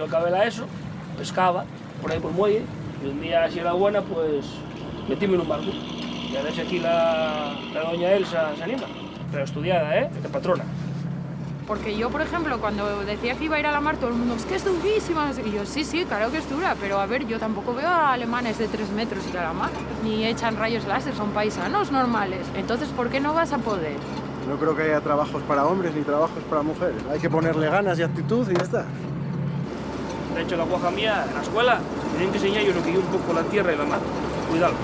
Yo acabé la ESO, pescaba por ahí por el muelle, y un día, si era buena, pues metíme en un barco. Y a ver si aquí la doña Elsa se anima. Pero estudiada, de patrona. Porque yo, por ejemplo, cuando decía que iba a ir a la mar, todo el mundo, es que es durísima, no sé qué. Y yo, sí, claro que es dura, pero a ver, yo tampoco veo a alemanes de 3 metros ir a la mar, ni echan rayos láser, son paisanos normales. Entonces, ¿por qué no vas a poder? No creo que haya trabajos para hombres ni trabajos para mujeres. Hay que ponerle ganas y actitud y ya está. De hecho, la guaja mía, en la escuela, tienen que enseñar yo lo que yo un poco la tierra y la mar. Cuidado.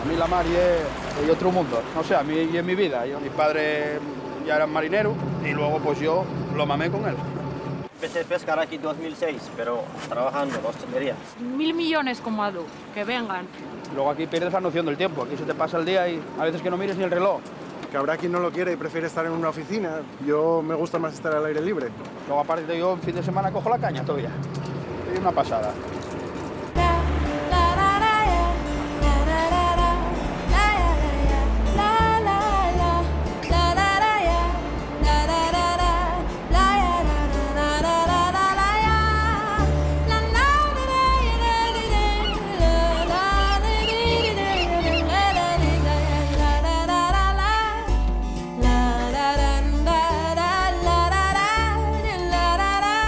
A mí la mar es otro mundo. No sé, a mí y en mi vida. Mi padre ya era marinero y luego pues yo lo mamé con él. Empecé a pescar aquí en 2006, pero trabajando en la hostelería. 1.000 millones como Adu, que vengan. Luego aquí pierdes la noción del tiempo. Aquí se te pasa el día y a veces que no mires ni el reloj. Que habrá quien no lo quiere y prefiere estar en una oficina. Yo me gusta más estar al aire libre. Luego aparte yo en fin de semana cojo la caña todavía. Es una pasada.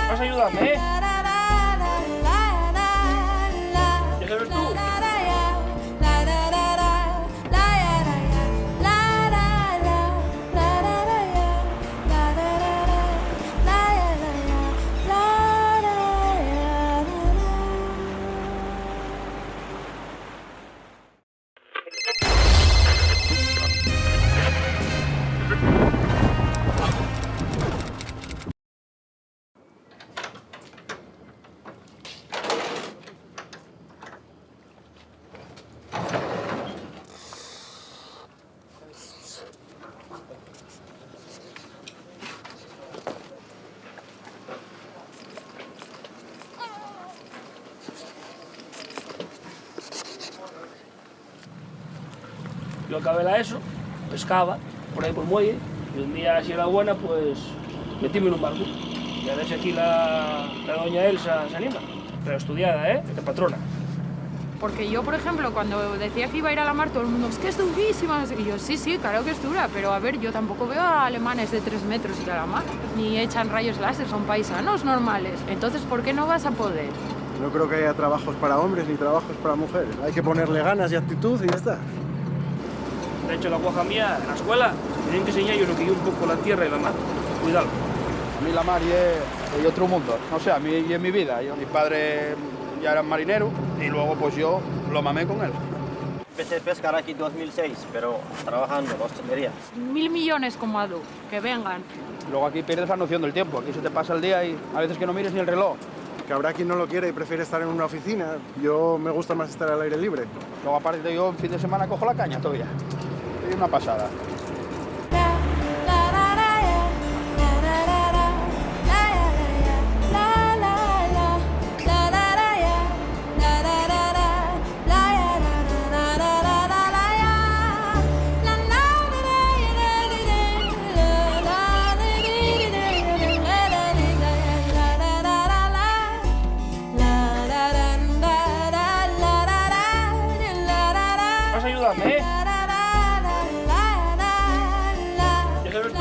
Vas a ayudarme, ¿Ya sabes tú? Yo acabé la ESO, pescaba por ahí por el muelle, y un día, si era buena, pues metíme en un barco. Y a ver si aquí la doña Elsa se anima. Pero estudiada, de patrona. Porque yo, por ejemplo, cuando decía que iba a ir a la mar, todo el mundo, es que es durísima, no sé qué. Y yo, sí, claro que es dura, pero a ver, yo tampoco veo a alemanes de 3 metros ir a la mar, ni echan rayos láser, son paisanos normales. Entonces, ¿por qué no vas a poder? No creo que haya trabajos para hombres ni trabajos para mujeres. Hay que ponerle ganas y actitud y ya está. De hecho, la guaja mía, en la escuela, tienen que enseñar yo lo que yo un poco la tierra y la mar. Cuidado. A mí la mar es otro mundo. No sé, a mí y en mi vida. Mi padre ya era marinero y luego pues yo lo mamé con él. Empecé a pescar aquí en 2006, pero trabajando en la hostelería. 1.000 millones como Adu, que vengan. Luego aquí pierdes la noción del tiempo. Aquí se te pasa el día y a veces que no mires ni el reloj. Que habrá quien no lo quiere y prefiere estar en una oficina. Yo me gusta más estar al aire libre. Luego aparte yo en fin de semana cojo la caña todavía. Es una pasada. Vas a ayudarme, ¿Ya sabes tú?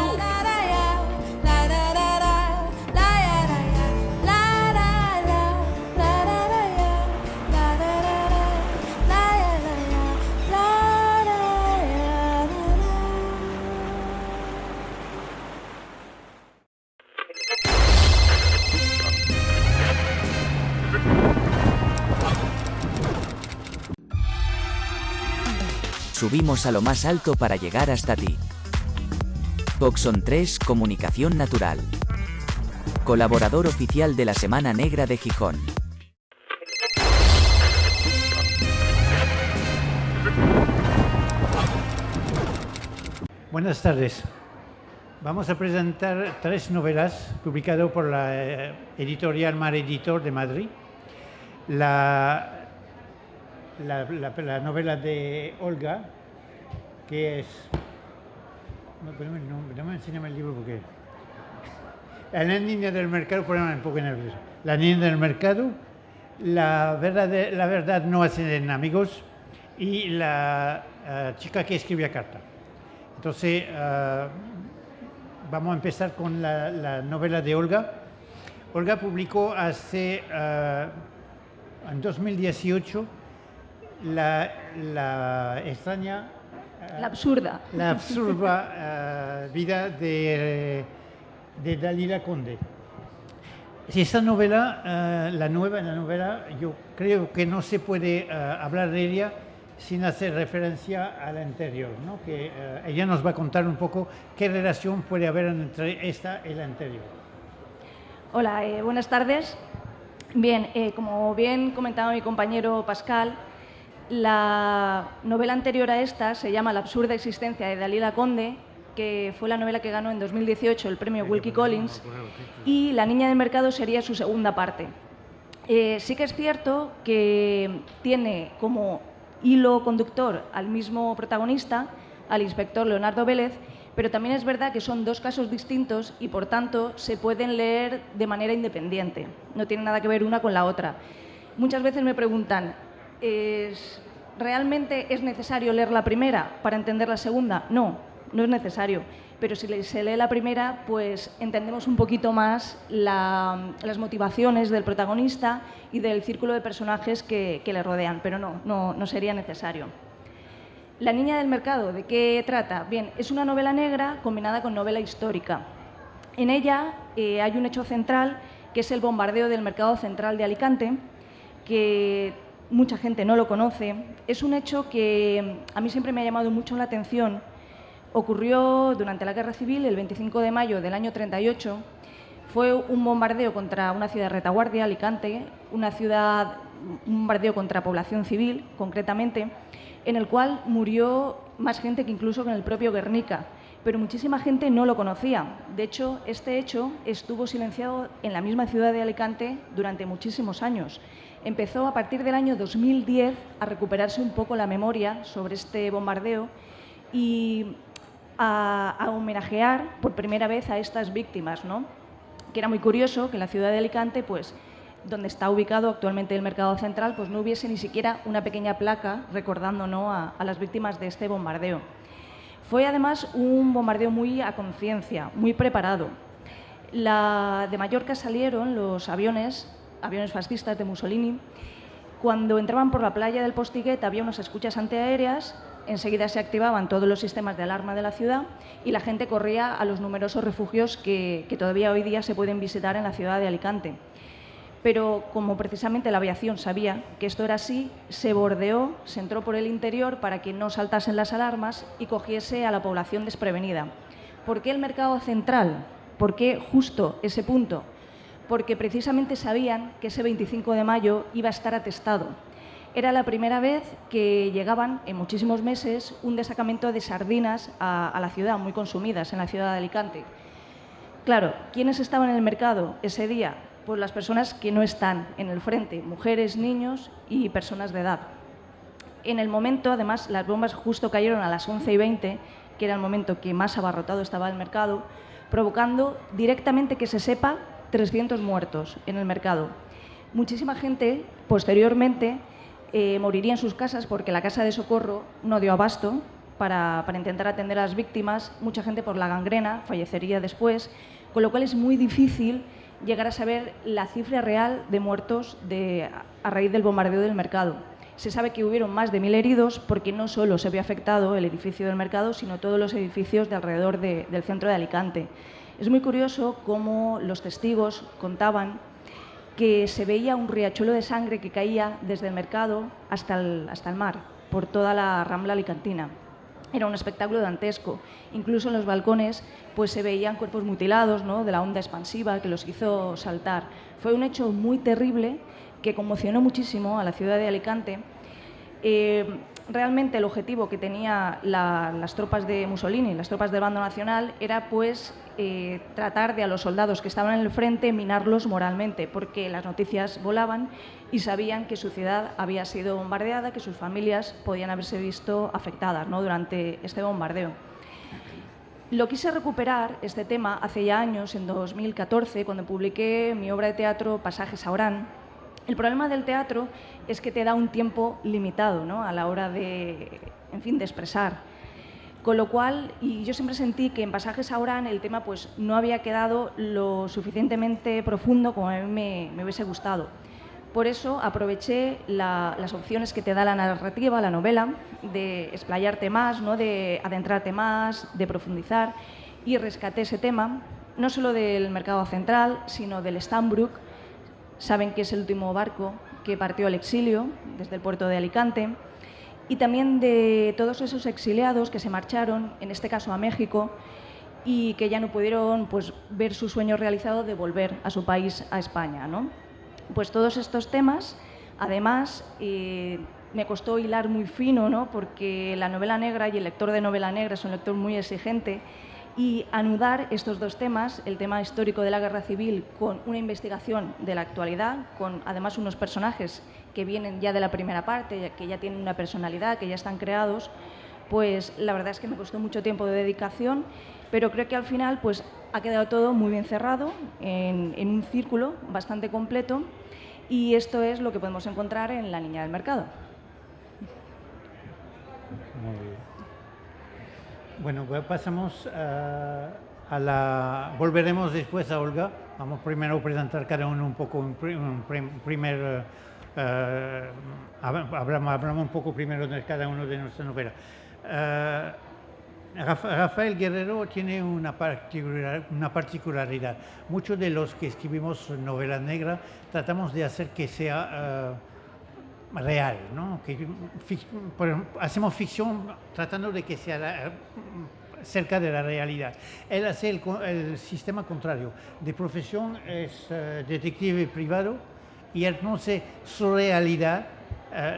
Subimos a lo más alto para llegar hasta ti. Boxon 3 Comunicación Natural. Colaborador oficial de la Semana Negra de Gijón. Buenas tardes. Vamos a presentar 3 novelas publicadas por la editorial Mar Editor de Madrid. La novela de Olga, que es... No, poneme el nombre, no me enséñame el libro porque... La niña del mercado, perdón, un poco nervioso. La niña del mercado, la verdad no hacen amigos y la chica que escribía carta. Entonces, vamos a empezar con la novela de Olga. Olga publicó en 2018 la extraña... La absurda vida de Dalila Conde. Esta novela, la novela, yo creo que no se puede hablar de ella sin hacer referencia a la anterior, ¿no? Que ella nos va a contar un poco qué relación puede haber entre esta y la anterior. Hola, buenas tardes. Bien, como bien comentaba mi compañero Pascal, la novela anterior a esta se llama La absurda existencia de Dalila Conde, que fue la novela que ganó en 2018 el premio Wilkie Collins, y La niña del mercado sería su segunda parte. Sí que es cierto que tiene como hilo conductor al mismo protagonista, al inspector Leonardo Vélez, pero también es verdad que son dos casos distintos y, por tanto, se pueden leer de manera independiente. No tienen nada que ver una con la otra. Muchas veces me preguntan, ¿realmente es necesario leer la primera para entender la segunda? No, no es necesario. Pero si se lee la primera, pues entendemos un poquito más las motivaciones del protagonista y del círculo de personajes que le rodean, pero no sería necesario. La niña del mercado, ¿de qué trata? Bien, es una novela negra combinada con novela histórica. En ella hay un hecho central, que es el bombardeo del mercado central de Alicante, que mucha gente no lo conoce. Es un hecho que a mí siempre me ha llamado mucho la atención. Ocurrió durante la Guerra Civil, el 25 de mayo del año 38. Fue un bombardeo contra una ciudad de retaguardia, Alicante, un bombardeo contra población civil, concretamente, en el cual murió más gente que incluso con el propio Guernica, pero muchísima gente no lo conocía. De hecho, este hecho estuvo silenciado en la misma ciudad de Alicante durante muchísimos años. Empezó a partir del año 2010 a recuperarse un poco la memoria sobre este bombardeo y a homenajear por primera vez a estas víctimas, ¿no? Que era muy curioso que en la ciudad de Alicante, pues, donde está ubicado actualmente el mercado central, pues no hubiese ni siquiera una pequeña placa recordando, ¿no?, a las víctimas de este bombardeo. Fue además un bombardeo muy a conciencia, muy preparado. De Mallorca salieron los aviones fascistas de Mussolini. Cuando entraban por la playa del Postiguet había unas escuchas antiaéreas, enseguida se activaban todos los sistemas de alarma de la ciudad y la gente corría a los numerosos refugios que todavía hoy día se pueden visitar en la ciudad de Alicante. Pero como precisamente la aviación sabía que esto era así, se bordeó, se entró por el interior para que no saltasen las alarmas y cogiese a la población desprevenida. ¿Por qué el mercado central? ¿Por qué justo ese punto? Porque precisamente sabían que ese 25 de mayo iba a estar atestado. Era la primera vez que llegaban, en muchísimos meses, un destacamento de sardinas a la ciudad, muy consumidas en la ciudad de Alicante. Claro, ¿quiénes estaban en el mercado ese día? Pues las personas que no están en el frente, mujeres, niños y personas de edad. En el momento, además, las bombas justo cayeron a las 11:20, que era el momento que más abarrotado estaba el mercado, provocando directamente que se sepa 300 muertos en el mercado. Muchísima gente, posteriormente, moriría en sus casas porque la casa de socorro no dio abasto para intentar atender a las víctimas. Mucha gente por la gangrena fallecería después, con lo cual es muy difícil llegar a saber la cifra real de muertos a raíz del bombardeo del mercado. Se sabe que hubieron más de 1000 heridos porque no solo se vio afectado el edificio del mercado, sino todos los edificios de alrededor del centro de Alicante. Es muy curioso cómo los testigos contaban que se veía un riachuelo de sangre que caía desde el mercado hasta el mar, por toda la rambla alicantina. Era un espectáculo dantesco. Incluso en los balcones pues se veían cuerpos mutilados, ¿no?, de la onda expansiva que los hizo saltar. Fue un hecho muy terrible que conmocionó muchísimo a la ciudad de Alicante. Realmente el objetivo que tenían las tropas de Mussolini, las tropas del bando nacional, era pues tratar de a los soldados que estaban en el frente minarlos moralmente, porque las noticias volaban y sabían que su ciudad había sido bombardeada, que sus familias podían haberse visto afectadas, ¿no?, durante este bombardeo. Lo quise recuperar, este tema, hace ya años, en 2014, cuando publiqué mi obra de teatro Pasajes a Orán. El problema del teatro es que te da un tiempo limitado, ¿no?, a la hora de, en fin, de expresar. Con lo cual, y yo siempre sentí que en Pasajes a Orán el tema pues, no había quedado lo suficientemente profundo como a mí me hubiese gustado. Por eso aproveché las opciones que te da la narrativa, la novela, de explayarte más, ¿no?, de adentrarte más, de profundizar, y rescaté ese tema, no solo del mercado central, sino del Stambrook. Saben que es el último barco que partió al exilio desde el puerto de Alicante, y también de todos esos exiliados que se marcharon, en este caso a México, y que ya no pudieron pues, ver su sueño realizado de volver a su país, a España, ¿no? Pues todos estos temas, además, me costó hilar muy fino, ¿no?, porque la novela negra y el lector de novela negra es un lector muy exigente, y anudar estos dos temas, el tema histórico de la Guerra Civil con una investigación de la actualidad, con además unos personajes que vienen ya de la primera parte, que ya tienen una personalidad, que ya están creados, pues la verdad es que me costó mucho tiempo de dedicación, pero creo que al final pues, ha quedado todo muy bien cerrado, en un círculo bastante completo, y esto es lo que podemos encontrar en La Niña del Mercado. Muy bien. Bueno, pasamos volveremos después a Olga. Vamos primero a presentar cada uno un poco, hablamos un poco primero de cada uno de nuestra novela. Rafael Guerrero tiene una particularidad. Muchos de los que escribimos novela negra tratamos de hacer que sea real, ¿no? Hacemos ficción tratando de que sea cerca de la realidad. Él hace el sistema contrario. De profesión es detective privado y entonces su realidad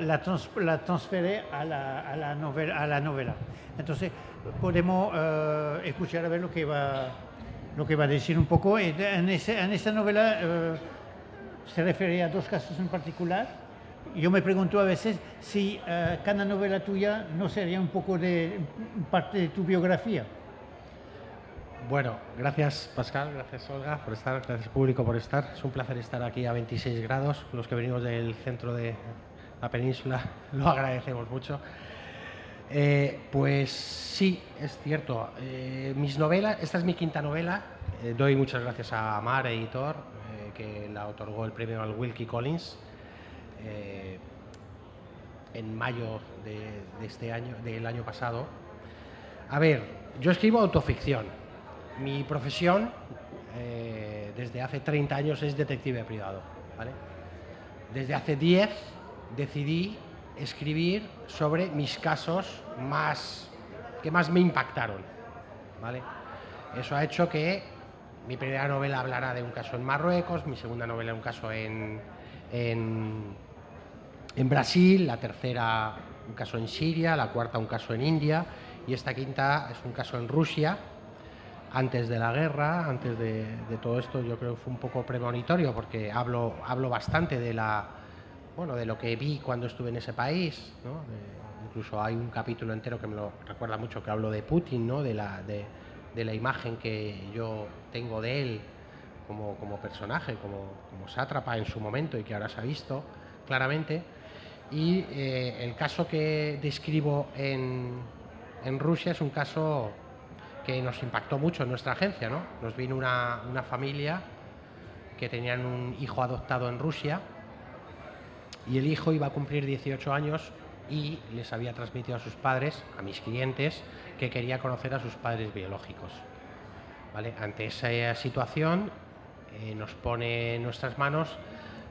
la transfiere a la novela. Entonces podemos escuchar a ver lo que va a decir un poco. En esta novela se refiere a dos casos en particular. Yo me pregunto a veces si cada novela tuya no sería un poco de parte de tu biografía. Bueno, gracias Pascal, gracias Olga por estar, gracias público por estar. Es un placer estar aquí a 26 grados. Los que venimos del centro de la península lo agradecemos mucho. Pues sí, es cierto. Mis novelas, esta es mi quinta novela. Doy muchas gracias a Mar, editor, que la otorgó el premio al Wilkie Collins. En mayo de este año, del año pasado. A ver, yo escribo autoficción. Mi profesión desde hace 30 años es detective privado, ¿vale? Desde hace 10 decidí escribir sobre mis casos que más me impactaron, ¿vale? Eso ha hecho que mi primera novela hablara de un caso en Marruecos, mi segunda novela un caso en Brasil, la tercera un caso en Siria, la cuarta un caso en India y esta quinta es un caso en Rusia, antes de la guerra, antes de todo esto. Yo creo que fue un poco premonitorio porque hablo bastante de lo que vi cuando estuve en ese país, ¿no? Incluso hay un capítulo entero que me lo recuerda mucho, que hablo de Putin, ¿no? de la imagen que yo tengo de él como personaje, como sátrapa en su momento y que ahora se ha visto claramente. Y el caso que describo en Rusia es un caso que nos impactó mucho en nuestra agencia, ¿no? Nos vino una familia que tenían un hijo adoptado en Rusia y el hijo iba a cumplir 18 años y les había transmitido a sus padres, a mis clientes, que quería conocer a sus padres biológicos, ¿vale? Ante esa situación nos pone en nuestras manos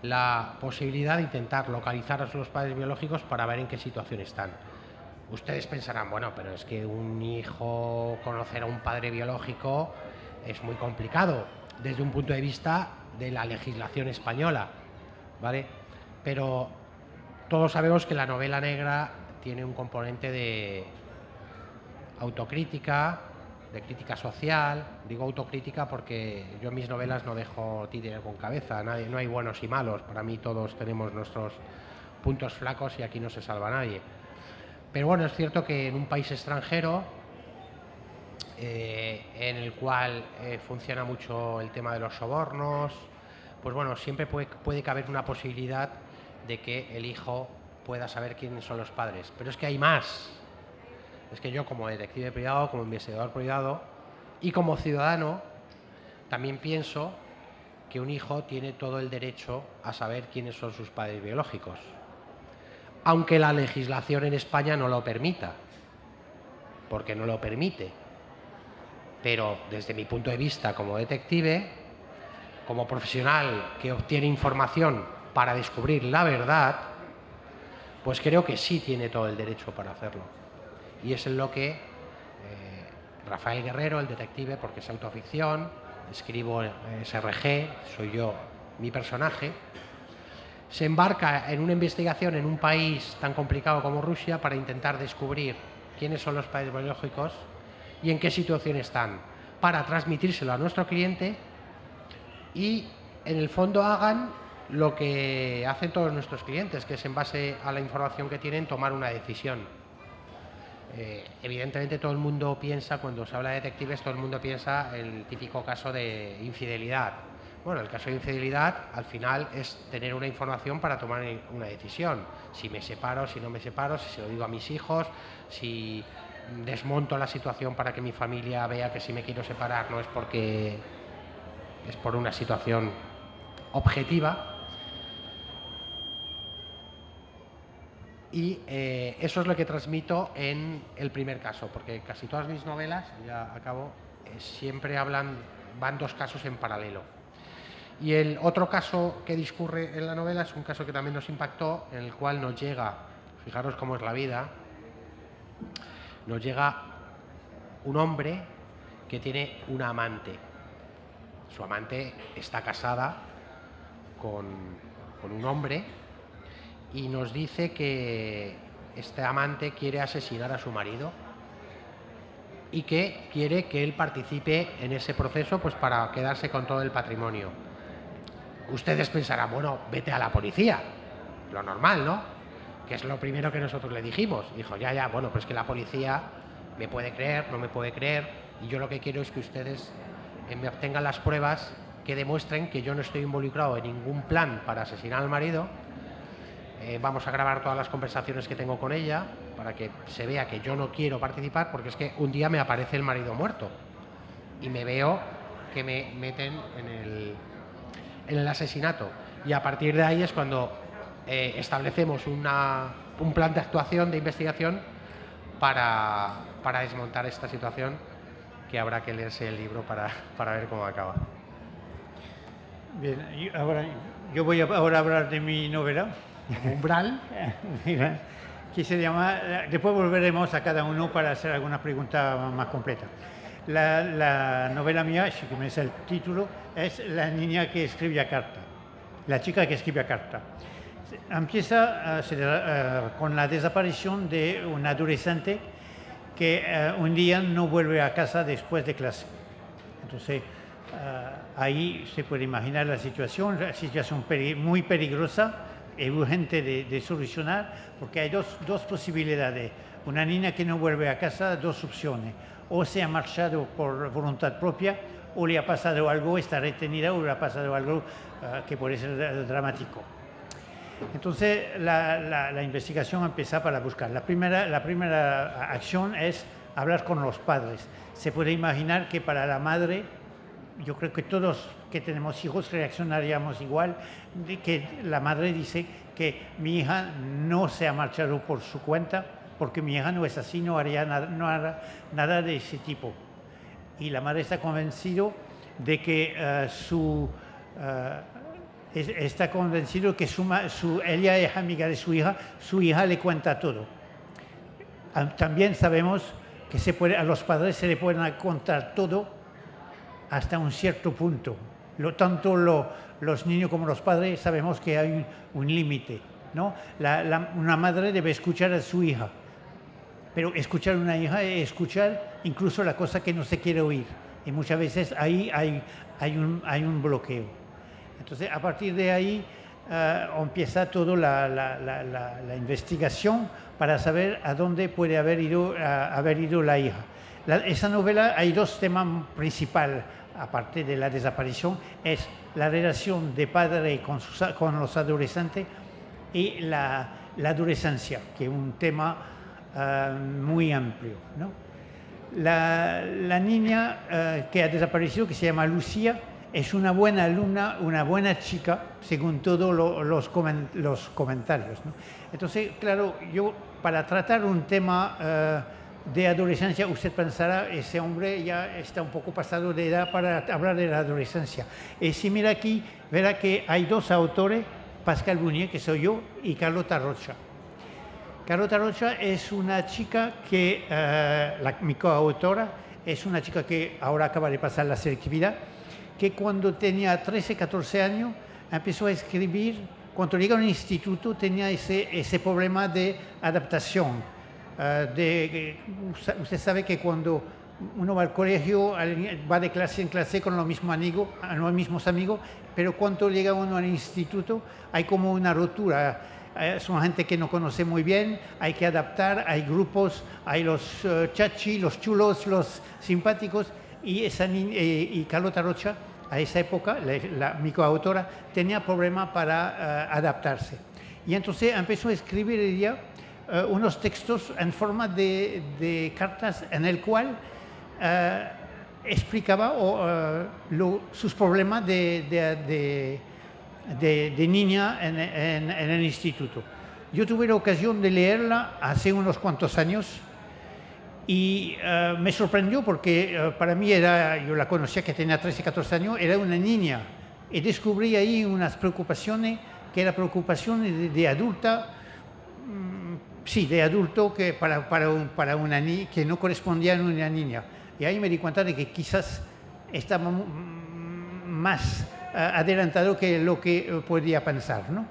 la posibilidad de intentar localizar a los padres biológicos para ver en qué situación están. Ustedes pensarán, bueno, pero es que un hijo conocer a un padre biológico es muy complicado desde un punto de vista de la legislación española, ¿vale? Pero todos sabemos que la novela negra tiene un componente de autocrítica, de crítica social. Digo autocrítica porque yo en mis novelas no dejo títere con cabeza, no hay buenos y malos. Para mí todos tenemos nuestros puntos flacos y aquí no se salva nadie. Pero bueno, es cierto que en un país extranjero en el cual funciona mucho el tema de los sobornos, pues bueno, siempre puede caber una posibilidad de que el hijo pueda saber quiénes son los padres. Pero es que hay más. Es que yo, como detective privado, como investigador privado y como ciudadano, también pienso que un hijo tiene todo el derecho a saber quiénes son sus padres biológicos, aunque la legislación en España no lo permita, porque no lo permite. Pero desde mi punto de vista como detective, como profesional que obtiene información para descubrir la verdad, pues creo que sí tiene todo el derecho para hacerlo. Y es en lo que Rafael Guerrero, el detective, porque es autoficción, escribo SRG, soy yo, mi personaje, se embarca en una investigación en un país tan complicado como Rusia para intentar descubrir quiénes son los padres biológicos y en qué situación están, para transmitírselo a nuestro cliente y en el fondo hagan lo que hacen todos nuestros clientes, que es en base a la información que tienen tomar una decisión. Evidentemente todo el mundo piensa, cuando se habla de detectives, todo el mundo piensa en el típico caso de infidelidad. Bueno, el caso de infidelidad al final es tener una información para tomar una decisión. Si me separo, si no me separo, si se lo digo a mis hijos, si desmonto la situación para que mi familia vea que si me quiero separar no es porque es por una situación objetiva. Y eso es lo que transmito en el primer caso, porque casi todas mis novelas, ya acabo, siempre van dos casos en paralelo. Y el otro caso que discurre en la novela es un caso que también nos impactó, en el cual nos llega, fijaros cómo es la vida, nos llega un hombre que tiene una amante. Su amante está casada con un hombre y nos dice que este amante quiere asesinar a su marido y que quiere que él participe en ese proceso, pues para quedarse con todo el patrimonio. Ustedes pensarán, bueno, vete a la policía, lo normal, ¿no? Que es lo primero que nosotros le dijimos. Dijo, ya, bueno, pues que la policía me puede creer, no me puede creer, y yo lo que quiero es que ustedes me obtengan las pruebas que demuestren que yo no estoy involucrado en ningún plan para asesinar al marido. Vamos a grabar todas las conversaciones que tengo con ella para que se vea que yo no quiero participar, porque es que un día me aparece el marido muerto y me veo que me meten en el asesinato. Y a partir de ahí es cuando establecemos un plan de actuación, de investigación para desmontar esta situación, que habrá que leerse el libro para ver cómo acaba. Bien, yo voy ahora a hablar de mi novela. Umbral. Mira, que se llama, después volveremos a cada uno para hacer alguna pregunta más completa. La novela mía, que me es el título, es La niña que escribía carta, la chica que escribía carta. Empieza con la desaparición de un adolescente que un día no vuelve a casa después de clase. Entonces, ahí se puede imaginar la situación muy peligrosa y urgente de solucionar, porque hay dos posibilidades. Una niña que no vuelve a casa, dos opciones. O se ha marchado por voluntad propia, o le ha pasado algo, está retenida, o le ha pasado algo que puede ser dramático. Entonces, la investigación empieza para buscar. La primera acción es hablar con los padres. Se puede imaginar que para la madre, yo creo que todos que tenemos hijos reaccionaríamos igual, de que la madre dice que mi hija no se ha marchado por su cuenta, porque mi hija no es así, no hará nada de ese tipo. Y la madre está convencida de que está convencido que ella es amiga de su hija le cuenta todo. También sabemos que a los padres se le pueden contar todo hasta un cierto punto. Tanto los niños como los padres sabemos que hay un límite, ¿no? Una madre debe escuchar a su hija, pero escuchar a una hija es escuchar incluso la cosa que no se quiere oír. Y muchas veces ahí hay un bloqueo. Entonces, a partir de ahí empieza toda la investigación para saber a dónde puede haber ido la hija. Esa novela hay dos temas principales, aparte de la desaparición, es la relación de padre con los adolescentes y la adolescencia, que es un tema muy amplio, ¿no? La niña que ha desaparecido, que se llama Lucía, es una buena alumna, una buena chica, según todos los comentarios, ¿no? Entonces, claro, yo para tratar un tema de adolescencia, usted pensará, ese hombre ya está un poco pasado de edad para hablar de la adolescencia. Y si mira aquí, verá que hay dos autores, Pascal Bunier, que soy yo, y Carlota Rocha. Carlota Rocha es una chica que, mi coautora, es una chica que ahora acaba de pasar la selectividad, que cuando tenía 13, 14 años empezó a escribir, cuando llegó al instituto tenía ese problema de adaptación. Usted sabe que cuando uno va al colegio, va de clase en clase con los mismos amigos, pero cuando llega uno al instituto hay como una rotura. Son gente que no conoce muy bien, hay que adaptar, hay grupos, hay los chachi, los chulos, los simpáticos, y Carlota Rocha, a esa época, mi coautora, tenía problemas para adaptarse. Y entonces empezó a escribir ella unos textos en forma de cartas en el cual explicaba sus problemas de niña en el instituto. Yo tuve la ocasión de leerla hace unos cuantos años y me sorprendió porque para mí yo la conocía que tenía 13, 14 años, era una niña y descubrí ahí unas preocupaciones que eran preocupaciones de adulta, sí, de adulto que para una niña que no correspondía a una niña. Y ahí me di cuenta de que quizás estaba más adelantado que lo que podía pensar, ¿no?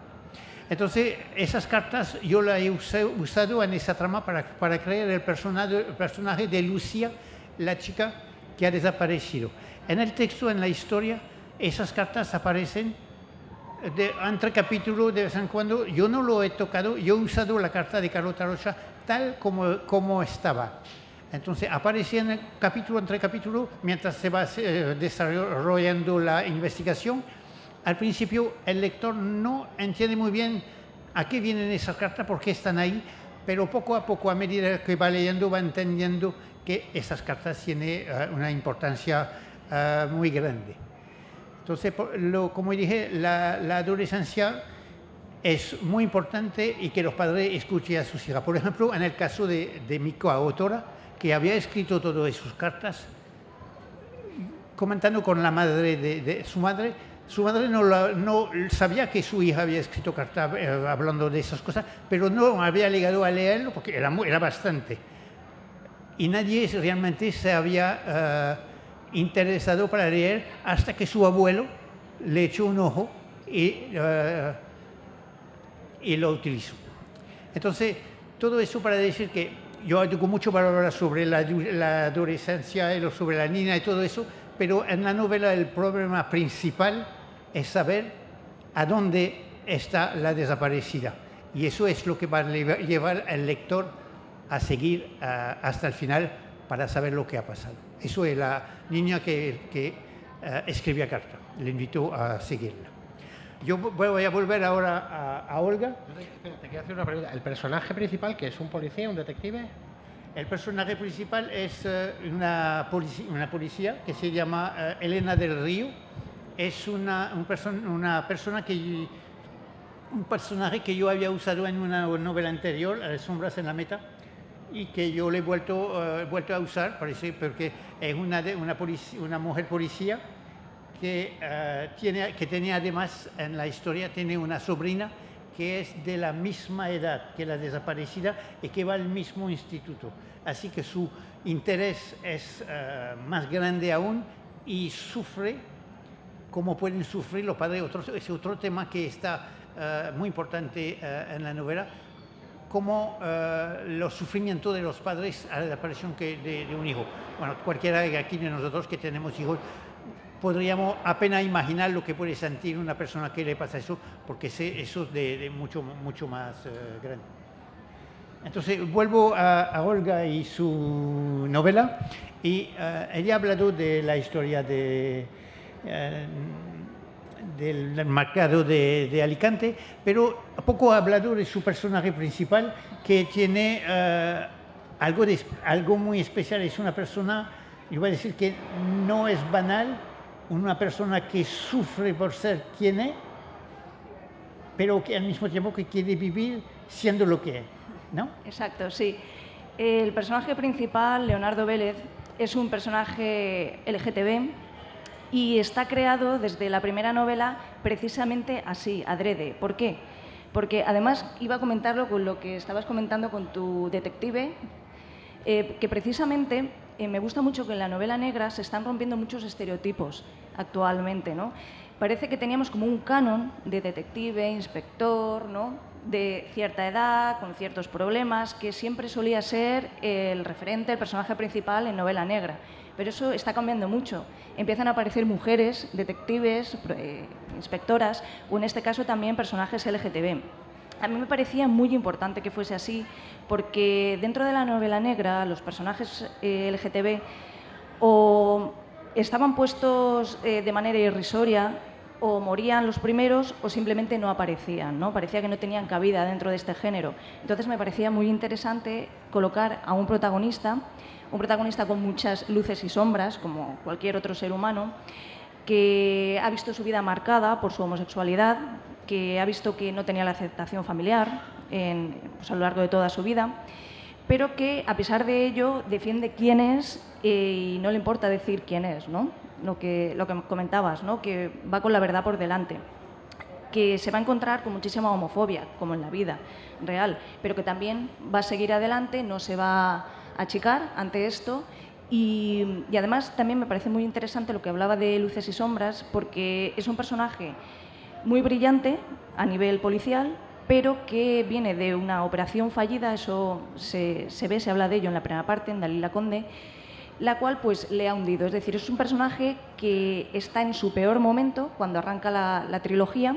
Entonces, esas cartas yo las he usado en esa trama para crear el personaje de Lucía, la chica que ha desaparecido. En el texto, en la historia, esas cartas aparecen entre capítulos de vez en cuando. Yo no lo he tocado, yo he usado la carta de Carlota Rocha tal como estaba. Entonces aparecía capítulo entre capítulo mientras se va desarrollando la investigación. Al principio el lector no entiende muy bien a qué vienen esas cartas, por qué están ahí, pero poco a poco, a medida que va leyendo, va entendiendo que esas cartas tienen una importancia muy grande. Entonces, como dije, la adolescencia es muy importante y que los padres escuchen a sus hijas. Por ejemplo, en el caso de mi coautora, que había escrito todas sus cartas, comentando con la madre de su madre no sabía que su hija había escrito cartas hablando de esas cosas, pero no había llegado a leerlo porque era bastante. Y nadie realmente se había interesado para leer hasta que su abuelo le echó un ojo y lo utilizó. Entonces, todo eso para decir que yo tengo mucho para hablar sobre la adolescencia y sobre la niña y todo eso, pero en la novela el problema principal es saber a dónde está la desaparecida. Y eso es lo que va a llevar al lector a seguir hasta el final para saber lo que ha pasado. Eso es la niña que escribía carta. Le invito a seguirla. Yo voy a volver ahora a Olga. Te quiero hacer una pregunta. ¿El personaje principal, que es un policía, un detective? El personaje principal es una policía que se llama Elena del Río. Es un personaje que yo había usado en una novela anterior, Sombras en la Meta, y que yo le he vuelto a usar, parece, porque es una mujer policía que tenía además en la historia, tiene una sobrina que es de la misma edad que la desaparecida y que va al mismo instituto. Así que su interés es más grande aún y sufre como pueden sufrir los padres. Es otro tema que está muy importante en la novela, como los sufrimientos de los padres a la desaparición de un hijo. Bueno, cualquiera de aquí de nosotros que tenemos hijos podríamos apenas imaginar lo que puede sentir una persona que le pasa eso, porque eso es de mucho más grande. Entonces vuelvo a Olga y su novela, y ella ha hablado de la historia del mercado de Alicante, pero poco ha hablado de su personaje principal, que tiene algo muy especial. Es una persona, yo voy a decir que no es banal, una persona que sufre por ser quien es, pero que al mismo tiempo que quiere vivir siendo lo que es, ¿no? Exacto, sí. El personaje principal, Leonardo Vélez, es un personaje LGTB y está creado desde la primera novela precisamente así, adrede. ¿Por qué? Porque además iba a comentarlo con lo que estabas comentando con tu detective, que precisamente me gusta mucho que en la novela negra se están rompiendo muchos estereotipos actualmente, ¿no? Parece que teníamos como un canon de detective, inspector, ¿no?, de cierta edad, con ciertos problemas, que siempre solía ser el referente, el personaje principal en novela negra. Pero eso está cambiando mucho. Empiezan a aparecer mujeres, detectives, inspectoras, o en este caso también personajes LGTB. A mí me parecía muy importante que fuese así, porque dentro de la novela negra los personajes LGTB o estaban puestos de manera irrisoria, o morían los primeros o simplemente no aparecían, ¿no? Parecía que no tenían cabida dentro de este género. Entonces me parecía muy interesante colocar a un protagonista con muchas luces y sombras, como cualquier otro ser humano, que ha visto su vida marcada por su homosexualidad, que ha visto que no tenía la aceptación familiar a lo largo de toda su vida, pero que a pesar de ello defiende quién es y no le importa decir quién es, ¿no? Lo que comentabas, ¿no?, que va con la verdad por delante, que se va a encontrar con muchísima homofobia, como en la vida real, pero que también va a seguir adelante, no se va a achicar ante esto. Y además también me parece muy interesante lo que hablaba de luces y sombras, porque es un personaje muy brillante a nivel policial, pero que viene de una operación fallida, eso se ve, se habla de ello en la primera parte, en Dalila Conde, la cual pues le ha hundido. Es decir, es un personaje que está en su peor momento cuando arranca la trilogía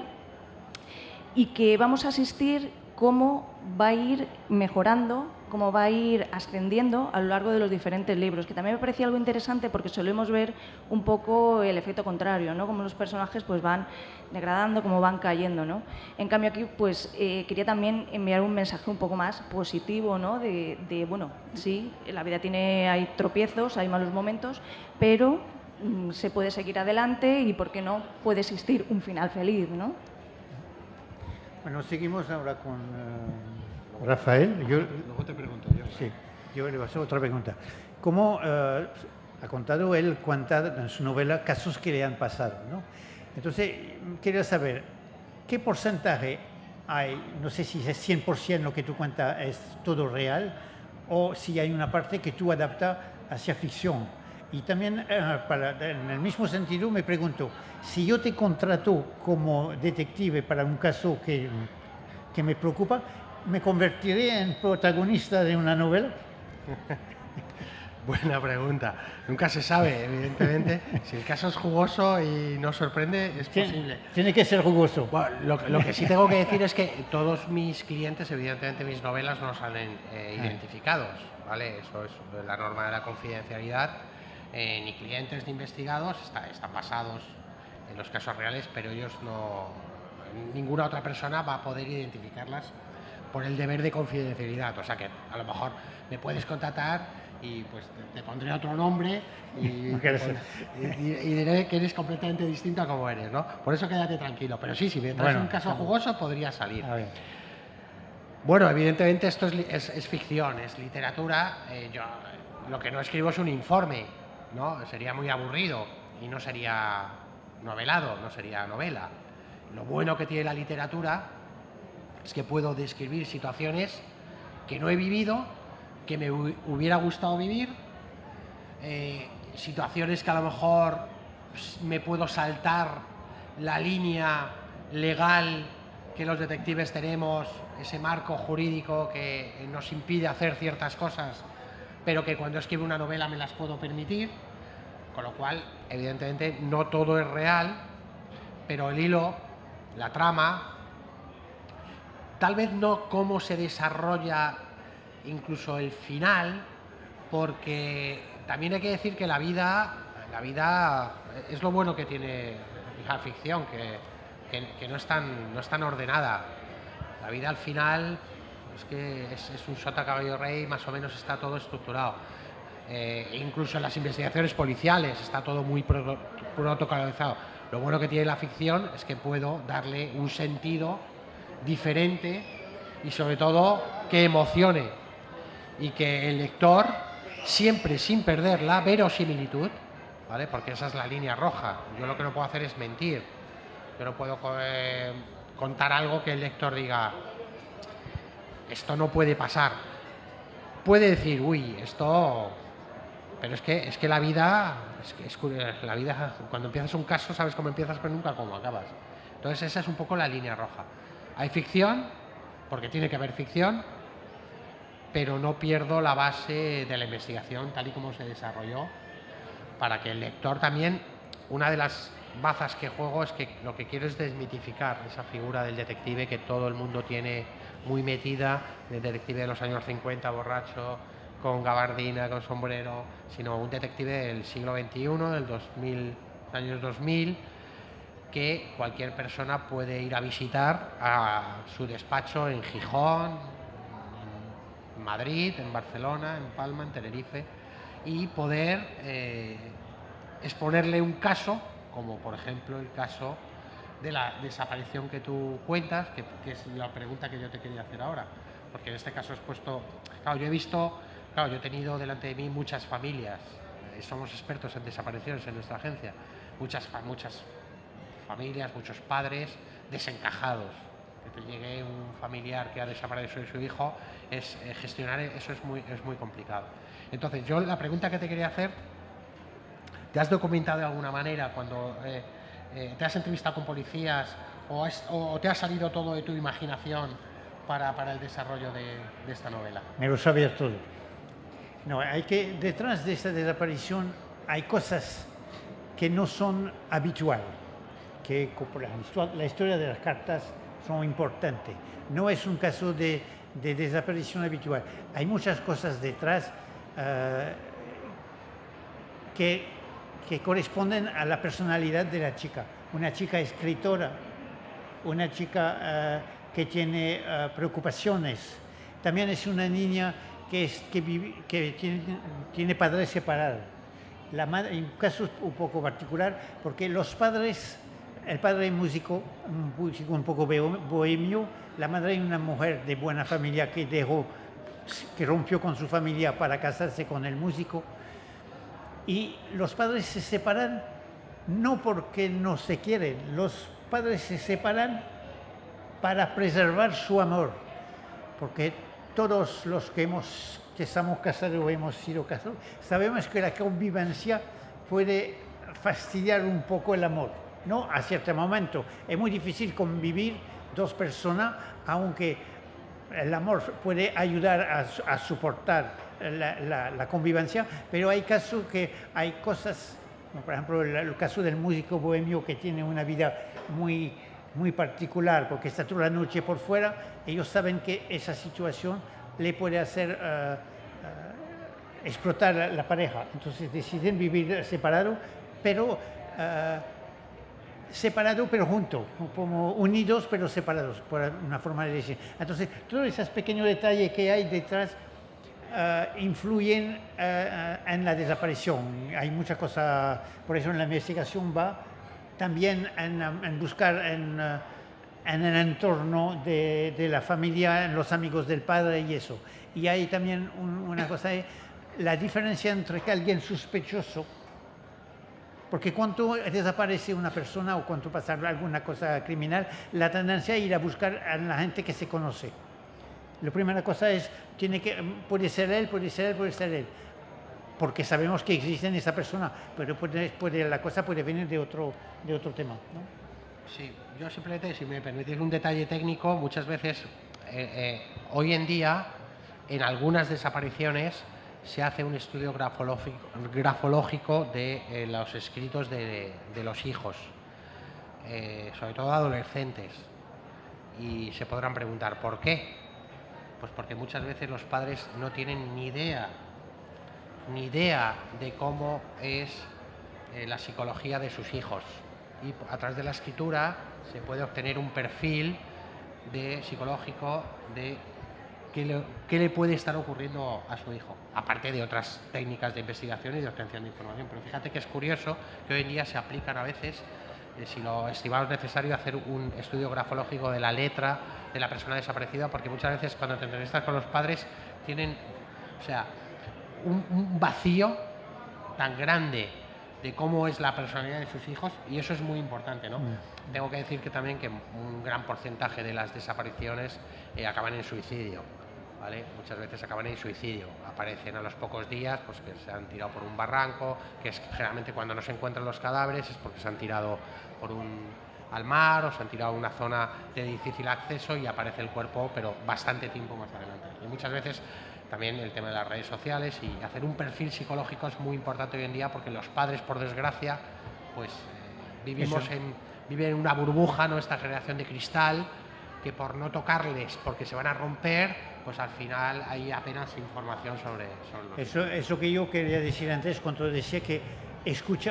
y que vamos a asistir cómo va a ir mejorando, cómo va a ir ascendiendo a lo largo de los diferentes libros, que también me parecía algo interesante porque solemos ver un poco el efecto contrario, ¿no?, cómo los personajes pues van degradando, cómo van cayendo, ¿no? En cambio aquí pues quería también enviar un mensaje un poco más positivo, ¿no?, de bueno, sí, la vida hay tropiezos, hay malos momentos, pero se puede seguir adelante y, ¿por qué no?, puede existir un final feliz, ¿no? Bueno, seguimos ahora con Rafael. Luego te pregunto yo. Sí, yo le voy a hacer otra pregunta. ¿Cómo ha contado él en su novela casos que le han pasado, ¿no? Entonces, quería saber, ¿qué porcentaje hay? No sé si es 100% lo que tú cuentas es todo real, o si hay una parte que tú adaptas hacia ficción. Y también, en el mismo sentido, me pregunto, si yo te contrato como detective para un caso que me preocupa, ¿me convertiré en protagonista de una novela? Buena pregunta. Nunca se sabe, evidentemente. Si el caso es jugoso y nos sorprende, es posible. Tiene que ser jugoso. Bueno, lo que sí tengo que decir es que todos mis clientes, evidentemente mis novelas no salen identificados, ¿vale? Eso es la norma de la confidencialidad. Ni clientes ni investigados están basados en los casos reales, pero ellos no, ninguna otra persona va a poder identificarlas por el deber de confidencialidad. O sea que a lo mejor me puedes contratar y pues te pondré otro nombre y diré que eres completamente distinto a como eres, ¿no? Por eso quédate tranquilo. Pero sí, si me traes un caso jugoso, podría salir. Bueno, evidentemente esto es ficción, es literatura. Yo lo que no escribo es un informe, ¿no? Sería muy aburrido y no sería novelado, no sería novela. Lo bueno que tiene la literatura es que puedo describir situaciones que no he vivido, que me hubiera gustado vivir, situaciones que a lo mejor me puedo saltar la línea legal que los detectives tenemos, ese marco jurídico que nos impide hacer ciertas cosas, pero que cuando escribo una novela me las puedo permitir, con lo cual, evidentemente, no todo es real, pero el hilo, la trama, tal vez no cómo se desarrolla incluso el final, porque también hay que decir que la vida es lo bueno que tiene la ficción, que no es tan ordenada. La vida al final es que es un sota caballo rey, más o menos está todo estructurado. Incluso en las investigaciones policiales está todo muy protocolizado. Lo bueno que tiene la ficción es que puedo darle un sentido diferente y sobre todo que emocione y que el lector, siempre sin perder la verosimilitud, ¿vale? Porque esa es la línea roja. Yo lo que no puedo hacer es mentir. Yo no puedo contar algo que el lector diga, esto no puede pasar. Puede decir, uy, esto... Pero es que la vida, la vida, cuando empiezas un caso sabes cómo empiezas pero nunca cómo acabas. Entonces esa es un poco la línea roja. Hay ficción, porque tiene que haber ficción, pero no pierdo la base de la investigación tal y como se desarrolló, para que el lector también, una de las bazas que juego es que lo que quiero es desmitificar esa figura del detective que todo el mundo tiene muy metida, del detective de los años 50, borracho, con gabardina, con sombrero, sino un detective del siglo XXI, del 2000, años 2000, que cualquier persona puede ir a visitar a su despacho en Gijón, en Madrid, en Barcelona, en Palma, en Tenerife, y poder exponerle un caso, como por ejemplo el caso de la desaparición que tú cuentas, que es la pregunta que yo te quería hacer ahora, porque en este caso he expuesto, claro, yo he tenido delante de mí muchas familias, somos expertos en desapariciones en nuestra agencia, muchas familias, muchos padres desencajados. Que te llegue un familiar que ha desaparecido su hijo, gestionar eso es muy complicado. Entonces, yo la pregunta que te quería hacer, ¿te has documentado de alguna manera cuando te has entrevistado con policías o te ha salido todo de tu imaginación para el desarrollo de esta novela? Me lo sabía todo. No, detrás de esta desaparición hay cosas que no son habituales, que la historia de las cartas son importantes. No es un caso de desaparición habitual. Hay muchas cosas detrás que corresponden a la personalidad de la chica. Una chica escritora, una chica que tiene preocupaciones. También es una niña que tiene padres separados. La madre, en un caso un poco particular, porque los padres, el padre es músico un poco bohemio, la madre es una mujer de buena familia que rompió con su familia para casarse con el músico. Y los padres se separan no porque no se quieren, los padres se separan para preservar su amor, porque todos los que estamos casados o hemos sido casados sabemos que la convivencia puede fastidiar un poco el amor, ¿no? A cierto momento es muy difícil convivir dos personas, aunque el amor puede ayudar a soportar la convivencia, pero hay casos que hay cosas, por ejemplo el caso del músico bohemio que tiene una vida muy particular porque está toda la noche por fuera. Ellos saben que esa situación le puede hacer explotar la pareja, entonces deciden vivir separado, pero juntos, como unidos pero separados, por una forma de decir. Entonces, todos esos pequeños detalles que hay detrás influyen en la desaparición. Hay muchas cosas, por eso en la investigación va también en buscar en el entorno de la familia, en los amigos del padre y eso. Y hay también una cosa, la diferencia entre que alguien sospechoso, porque cuando desaparece una persona o cuando pasa alguna cosa criminal, la tendencia es ir a buscar a la gente que se conoce. La primera cosa es, puede ser él, porque sabemos que existe esa persona, pero la cosa puede venir de otro tema, ¿no? Sí, yo simplemente, si me permitís un detalle técnico, muchas veces, hoy en día, en algunas desapariciones, se hace un estudio grafológico de los escritos de los hijos, sobre todo adolescentes, y se podrán preguntar ¿por qué? Pues porque muchas veces los padres no tienen ni idea de cómo es la psicología de sus hijos. Y a través de la escritura se puede obtener un perfil psicológico de qué le puede estar ocurriendo a su hijo, aparte de otras técnicas de investigación y de obtención de información. Pero fíjate que es curioso que hoy en día se aplican a veces, si lo estimamos necesario, hacer un estudio grafológico de la letra de la persona desaparecida, porque muchas veces cuando te entrevistas con los padres tienen, o sea, un vacío tan grande de cómo es la personalidad de sus hijos, y eso es muy importante, ¿no? Tengo que decir que también que un gran porcentaje de las desapariciones acaban en suicidio, ¿vale? Muchas veces acaban en suicidio, aparecen a los pocos días, pues que se han tirado por un barranco, que es generalmente cuando no se encuentran los cadáveres es porque se han tirado al mar o se han tirado a una zona de difícil acceso y aparece el cuerpo, pero bastante tiempo más adelante. Y muchas veces también el tema de las redes sociales y hacer un perfil psicológico es muy importante hoy en día, porque los padres, por desgracia, pues viven en una burbuja, ¿no? Esta generación de cristal, que por no tocarles, porque se van a romper, pues al final hay apenas información sobre los... Eso que yo quería decir antes, cuando decía que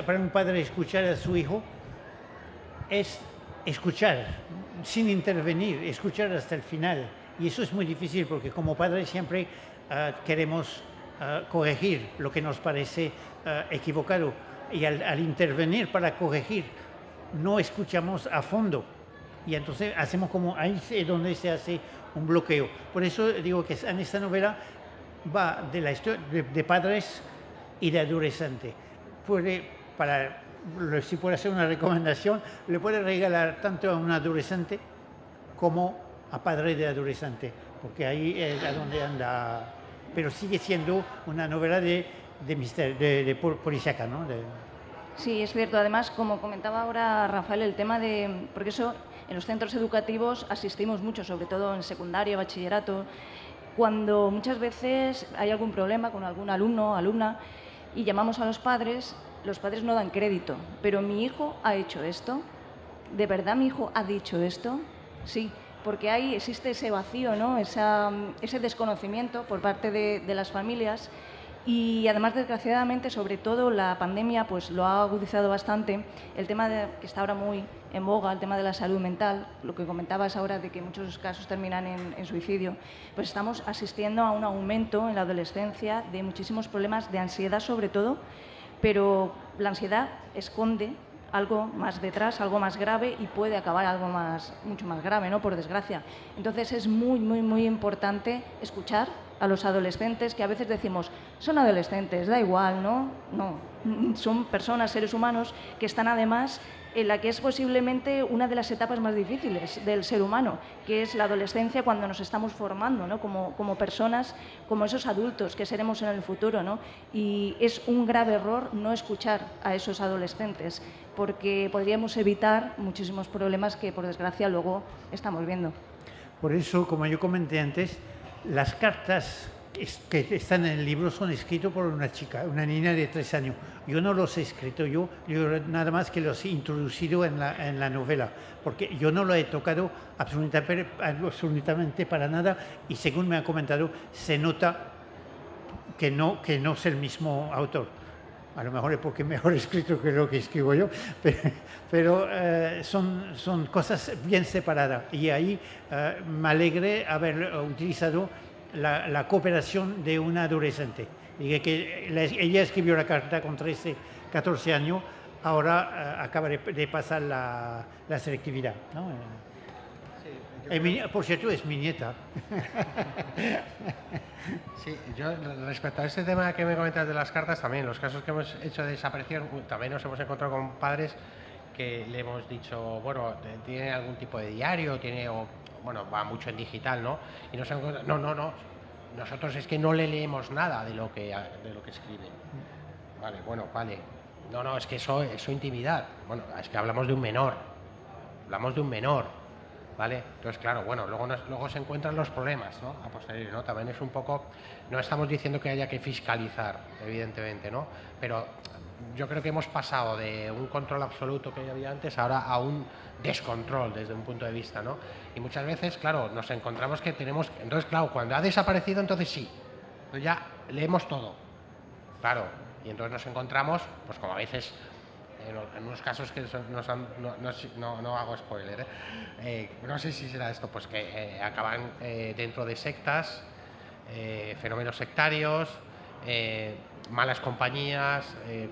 para un padre escuchar a su hijo es escuchar, sin intervenir, escuchar hasta el final. Y eso es muy difícil, porque como padres siempre queremos corregir lo que nos parece equivocado, y al intervenir para corregir no escuchamos a fondo, y entonces hacemos como ahí es donde se hace un bloqueo. Por eso digo que en esta novela va de la historia de padres y de adolescentes. Si puede hacer una recomendación, le puede regalar tanto a un adolescente como a padre de adolescente, porque ahí es a donde anda. Pero sigue siendo una novela de misterio, de policíaca, ¿no? Sí, es cierto. Además, como comentaba ahora Rafael, el tema porque eso en los centros educativos asistimos mucho, sobre todo en secundaria, bachillerato, cuando muchas veces hay algún problema con algún alumno o alumna y llamamos a los padres no dan crédito. Pero mi hijo ha hecho esto, ¿de verdad mi hijo ha dicho esto? Sí. Porque ahí existe ese vacío, ¿no? Ese desconocimiento por parte de las familias, y además, desgraciadamente, sobre todo la pandemia pues lo ha agudizado bastante, el tema que está ahora muy en boga, el tema de la salud mental, lo que comentabas ahora de que muchos casos terminan en suicidio, pues estamos asistiendo a un aumento en la adolescencia de muchísimos problemas de ansiedad sobre todo, pero la ansiedad esconde algo más detrás, algo más grave, y puede acabar mucho más grave, ¿no? Por desgracia. Entonces es muy, muy, muy importante escuchar a los adolescentes, que a veces decimos, son adolescentes, da igual, ¿no? No, son personas, seres humanos, que están además en la que es posiblemente una de las etapas más difíciles del ser humano, que es la adolescencia, cuando nos estamos formando, ¿no? Como personas, como esos adultos que seremos en el futuro, ¿no? Y es un grave error no escuchar a esos adolescentes, porque podríamos evitar muchísimos problemas que, por desgracia, luego estamos viendo. Por eso, como yo comenté antes, las cartas que están en el libro son escritas por una chica, una niña de 3 años. Yo no los he escrito yo nada más que los he introducido en la novela, porque yo no lo he tocado absolutamente para nada, y según me han comentado, se nota que no es el mismo autor. A lo mejor es porque es mejor escrito que lo que escribo yo, pero son cosas bien separadas, y ahí me alegré haber utilizado la cooperación de una adolescente. Ella escribió la carta con 13, 14 años, ahora acaba de pasar la selectividad, ¿no? Por cierto, es mi nieta. Sí, yo respecto a este tema que me comentas de las cartas, también los casos que hemos hecho de desaparición, también nos hemos encontrado con padres que le hemos dicho, bueno, tiene algún tipo de diario, bueno, va mucho en digital, ¿no? Y nos han encontrado, no, nosotros es que no le leemos nada de lo que escribe. Vale. No, es que eso es su intimidad. Bueno, es que hablamos de un menor, ¿vale? Entonces, claro, bueno, luego se encuentran los problemas, ¿no? A posteriori, ¿no? También es un poco, no estamos diciendo que haya que fiscalizar, evidentemente, ¿no? Pero yo creo que hemos pasado de un control absoluto que había antes ahora a un descontrol desde un punto de vista, ¿no? Y muchas veces, claro, nos encontramos que tenemos... Entonces, claro, cuando ha desaparecido, entonces sí, entonces ya leemos todo, claro, y entonces nos encontramos, pues como a veces, en unos casos que no hago spoiler, no sé si será esto, pues que acaban dentro de sectas, fenómenos sectarios, malas compañías,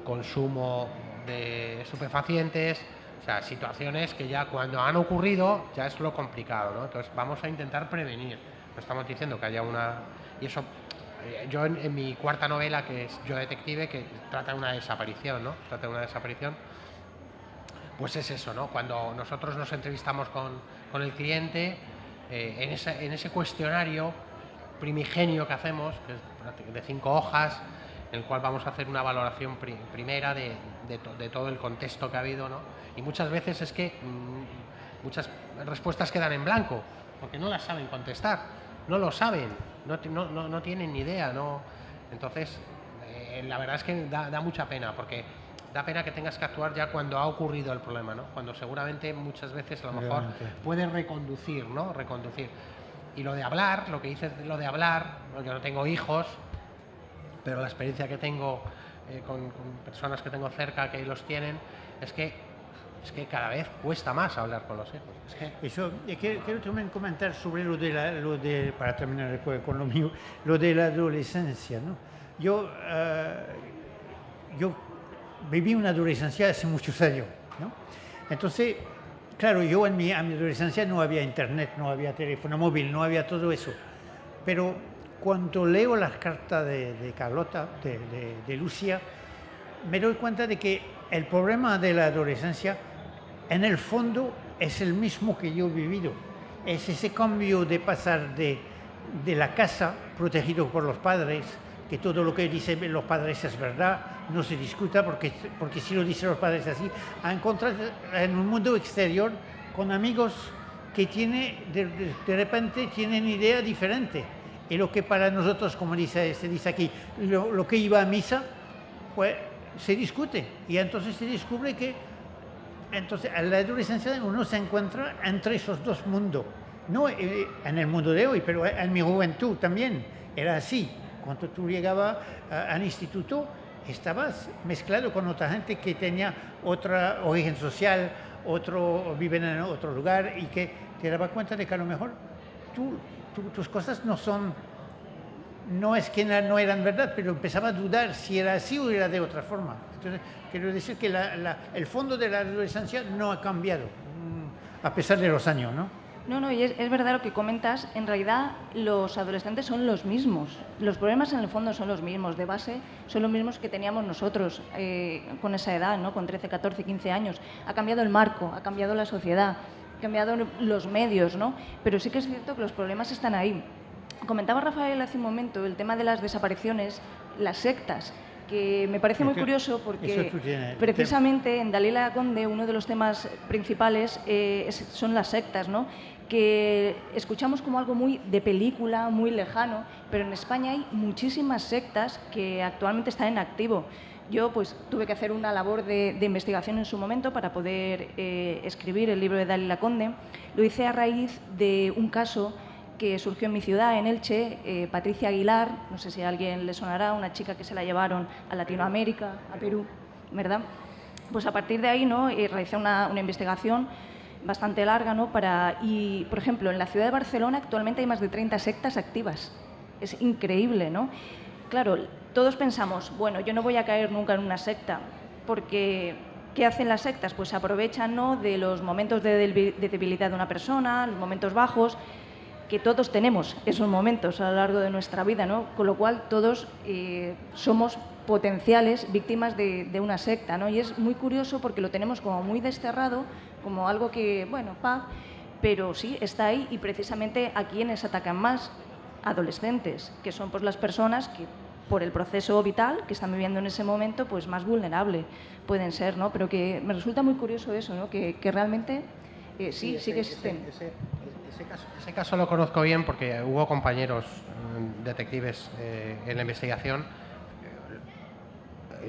consumo de estupefacientes, o sea, situaciones que ya cuando han ocurrido ya es lo complicado, ¿no? Entonces vamos a intentar prevenir, no estamos diciendo que haya una... Y eso, yo en mi cuarta novela, que es Yo Detective, que trata de una desaparición, ¿no? Trata de una desaparición, pues es eso, ¿no? Cuando nosotros nos entrevistamos con el cliente, en ese cuestionario primigenio que hacemos, que es de 5 hojas, en el cual vamos a hacer una valoración primera de todo el contexto que ha habido, ¿no? Y muchas veces es que muchas respuestas quedan en blanco, porque no las saben contestar, no lo saben, no tienen ni idea, ¿no? Entonces, la verdad es que da mucha pena, porque da pena que tengas que actuar ya cuando ha ocurrido el problema, ¿no? Cuando seguramente muchas veces a lo mejor puedes reconducir, ¿no? Reconducir. Y lo de hablar, lo que dices de lo de hablar, yo no tengo hijos, pero la experiencia que tengo con personas que tengo cerca que los tienen, es que cada vez cuesta más hablar con los hijos. Es que... Eso, quiero también comentar sobre para terminar después con lo mío, lo de la adolescencia, ¿no? Yo viví una adolescencia hace muchos años, ¿no? Entonces, claro, yo a mi adolescencia no había internet, no había teléfono móvil, no había todo eso. Pero cuando leo las cartas de Carlota, de Lucia, me doy cuenta de que el problema de la adolescencia, en el fondo, es el mismo que yo he vivido. Es ese cambio de pasar de la casa, protegido por los padres, que todo lo que dicen los padres es verdad, no se discuta, porque si lo dicen los padres así, a encontrar en un mundo exterior con amigos que de repente tienen idea diferente. Y lo que para nosotros, como se dice aquí, lo que iba a misa, pues se discute. Y entonces se descubre que entonces en la adolescencia uno se encuentra entre esos dos mundos. No en el mundo de hoy, pero en mi juventud también era así. Cuando tú llegabas al instituto, estabas mezclado con otra gente que tenía otra origen social, viven en otro lugar, y que te dabas cuenta de que a lo mejor tus cosas no es que no eran verdad, pero empezaba a dudar si era así o era de otra forma. Entonces, quiero decir que el fondo de la adolescencia no ha cambiado, a pesar de los años, ¿no? No, y es verdad lo que comentas. En realidad, los adolescentes son los mismos. Los problemas, en el fondo, son los mismos. De base, son los mismos que teníamos nosotros con esa edad, ¿no? Con 13, 14, 15 años. Ha cambiado el marco, ha cambiado la sociedad, ha cambiado los medios, ¿no? Pero sí que es cierto que los problemas están ahí. Comentaba Rafael hace un momento el tema de las desapariciones, las sectas, que me parece muy curioso porque precisamente en Dalila Conde uno de los temas principales son las sectas, ¿no? Que escuchamos como algo muy de película, muy lejano, pero en España hay muchísimas sectas que actualmente están en activo. Yo pues tuve que hacer una labor de investigación en su momento para poder escribir el libro de Dalila Conde. Lo hice a raíz de un caso que surgió en mi ciudad, en Elche, Patricia Aguilar, no sé si a alguien le sonará, una chica que se la llevaron a Latinoamérica, a Perú, ¿verdad? Pues a partir de ahí, ¿no? Realicé una investigación bastante larga, ¿no? Y, por ejemplo, en la ciudad de Barcelona actualmente hay más de 30 sectas activas. Es increíble, ¿no? Claro, todos pensamos, bueno, yo no voy a caer nunca en una secta, porque ¿qué hacen las sectas? Pues se aprovechan, ¿no? De los momentos de debilidad de una persona, los momentos bajos, que todos tenemos esos momentos a lo largo de nuestra vida, ¿no? Con lo cual todos somos potenciales víctimas de una secta, ¿no? Y es muy curioso porque lo tenemos como muy desterrado, como algo que, bueno, pero sí, está ahí, y precisamente a quienes atacan más, adolescentes, que son pues las personas que por el proceso vital que están viviendo en ese momento, pues más vulnerable pueden ser, ¿no? Pero que me resulta muy curioso eso, ¿no? Que realmente sí que existen. Ese caso lo conozco bien porque hubo compañeros detectives en la investigación.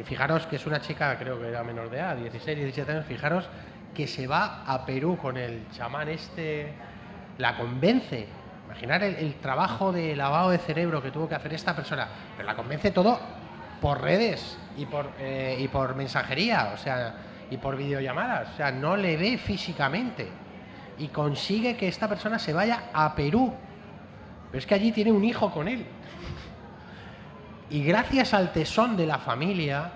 fijaros que es una chica, creo que era menor de edad, 16, 17 años, fijaros que se va a Perú con el chamán este, la convence. Imaginar el trabajo de lavado de cerebro que tuvo que hacer esta persona, pero la convence todo por redes y por mensajería, o sea, y por videollamadas, o sea, no le ve físicamente y consigue que esta persona se vaya a Perú, pero es que allí tiene un hijo con él. Y gracias al tesón de la familia,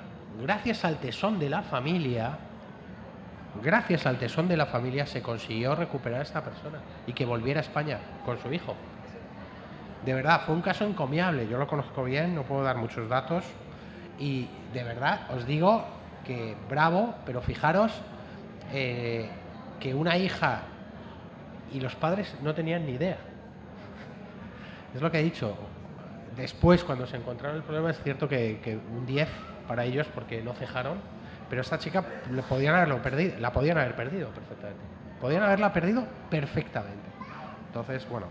se consiguió recuperar a esta persona y que volviera a España con su hijo. De verdad, fue un caso encomiable, yo lo conozco bien, no puedo dar muchos datos y de verdad os digo que bravo, pero fijaros que una hija y los padres no tenían ni idea. Es lo que he dicho. Después, cuando se encontraron el problema, es cierto que un 10 para ellos porque no cejaron, pero esta chica la podían haber perdido perfectamente. Podían haberla perdido perfectamente. Entonces, bueno.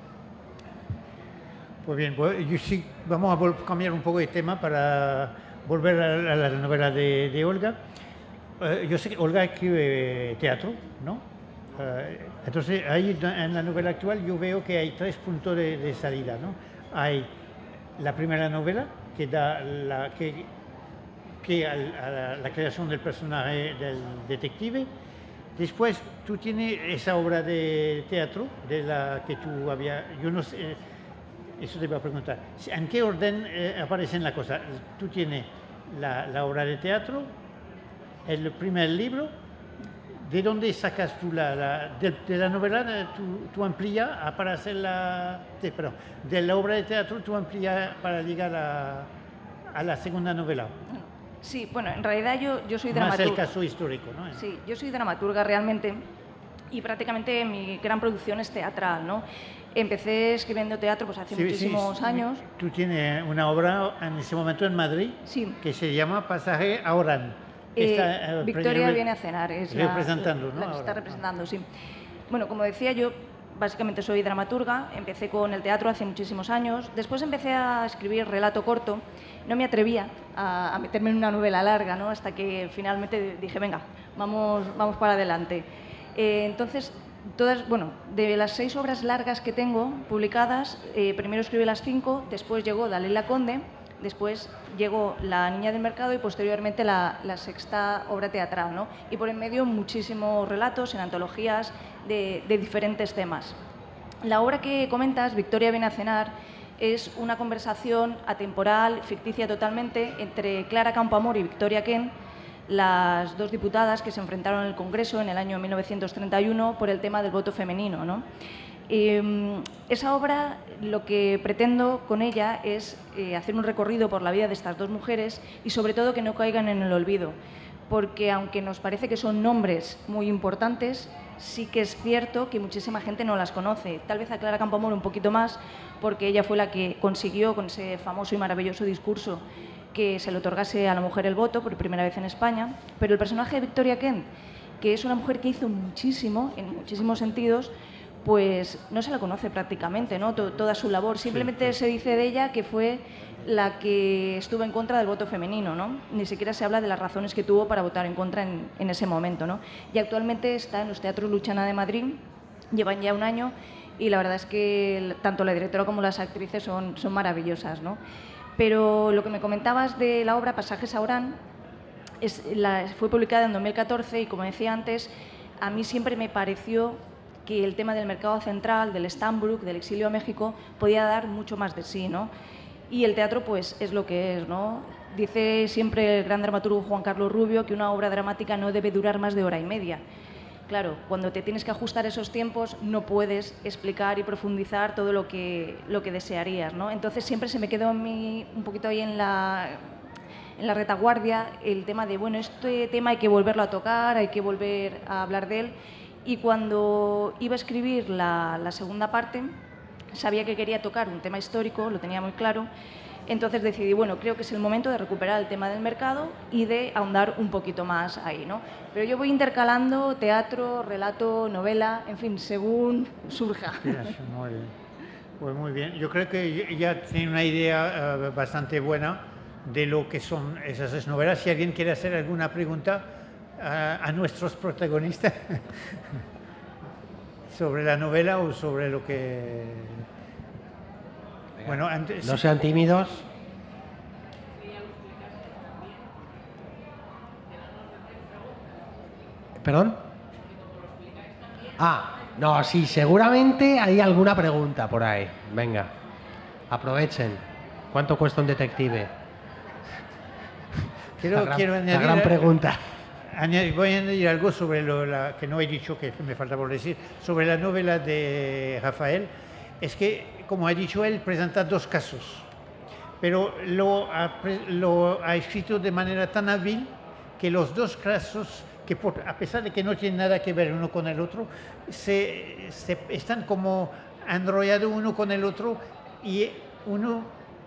Pues bien, pues yo sí, vamos a cambiar un poco de tema para volver a la novela de Olga. Yo sé que Olga escribe teatro, ¿no? Entonces, ahí en la novela actual yo veo que hay 3 puntos de salida, ¿no? Hay la primera novela, que da la creación del personaje del detective. Después tú tienes esa obra de teatro de la que tú habías... Yo no sé, eso te iba a preguntar. ¿En qué orden aparecen las cosas? Tú tienes la obra de teatro, el primer libro. ¿De dónde sacas tú de la novela? Tú amplías para hacer de la obra de teatro tú amplías para llegar a la segunda novela. Sí, bueno, en realidad yo soy dramaturga. Más el caso histórico, ¿no? Sí, yo soy dramaturga realmente y prácticamente mi gran producción es teatral, ¿no? Empecé escribiendo teatro pues hace muchísimos años. Tú tienes una obra en ese momento en Madrid que se llama Pasaje a Orán. Victoria viene a cenar, es representando, ¿no? La que está representando, sí. Bueno, como decía, yo básicamente soy dramaturga, empecé con el teatro hace muchísimos años, después empecé a escribir relato corto, no me atrevía a meterme en una novela larga, ¿no? Hasta que finalmente dije, venga, vamos para adelante. Entonces, de las 6 obras largas que tengo publicadas, primero escribí las 5, después llegó Dalila Conde, después llegó La niña del mercado y posteriormente la 6ª obra teatral, ¿no? Y por en medio muchísimos relatos en antologías de diferentes temas. La obra que comentas, Victoria viene a cenar, es una conversación atemporal, ficticia totalmente, entre Clara Campoamor y Victoria Kent, las 2 diputadas que se enfrentaron en el Congreso en el año 1931 por el tema del voto femenino, ¿no? Esa obra, lo que pretendo con ella es hacer un recorrido por la vida de estas 2 mujeres y sobre todo que no caigan en el olvido, porque aunque nos parece que son nombres muy importantes, sí que es cierto que muchísima gente no las conoce. Tal vez a Clara Campoamor un poquito más, porque ella fue la que consiguió con ese famoso y maravilloso discurso que se le otorgase a la mujer el voto por primera vez en España, pero el personaje de Victoria Kent, que es una mujer que hizo muchísimo, en muchísimos sentidos, pues no se la conoce prácticamente, ¿no? Toda su labor. Simplemente se dice de ella que fue la que estuvo en contra del voto femenino, ¿no? Ni siquiera se habla de las razones que tuvo para votar en contra en ese momento, ¿no? Y actualmente está en los Teatros Luchana de Madrid, llevan ya un año y la verdad es que tanto la directora como las actrices son maravillosas, ¿no? Pero lo que me comentabas de la obra Pasajes a Orán fue publicada en 2014 y, como decía antes, a mí siempre me pareció que el tema del mercado central, del Stambrook, del exilio a México, podía dar mucho más de sí, ¿no? Y el teatro, pues, es lo que es, ¿no? Dice siempre el gran dramaturgo Juan Carlos Rubio que una obra dramática no debe durar más de 1 hora y media. Claro, cuando te tienes que ajustar esos tiempos, no puedes explicar y profundizar todo lo que desearías, ¿no? Entonces siempre se me quedó en mí un poquito ahí en la retaguardia el tema de, bueno, este tema hay que volverlo a tocar, hay que volver a hablar de él. Y cuando iba a escribir la segunda parte, sabía que quería tocar un tema histórico, lo tenía muy claro, entonces decidí, bueno, creo que es el momento de recuperar el tema del mercado y de ahondar un poquito más ahí, ¿no? Pero yo voy intercalando teatro, relato, novela, en fin, según surja. Muy bien. Pues muy bien. Yo creo que ya tiene una idea bastante buena de lo que son esas novelas. Si alguien quiere hacer alguna pregunta a nuestros protagonistas sobre la novela o sobre lo que... Bueno, antes... No sean tímidos. ¿Perdón? No, sí, seguramente hay alguna pregunta por ahí. Venga, aprovechen. ¿Cuánto cuesta un detective? Quiero añadir, la gran pregunta. Voy a añadir algo sobre que no he dicho, que me falta por decir, sobre la novela de Rafael. Es que, como ha dicho él, presenta dos casos, pero lo ha escrito de manera tan hábil que los dos casos, que a pesar de que no tienen nada que ver uno con el otro, están como enrollados uno con el otro, y uno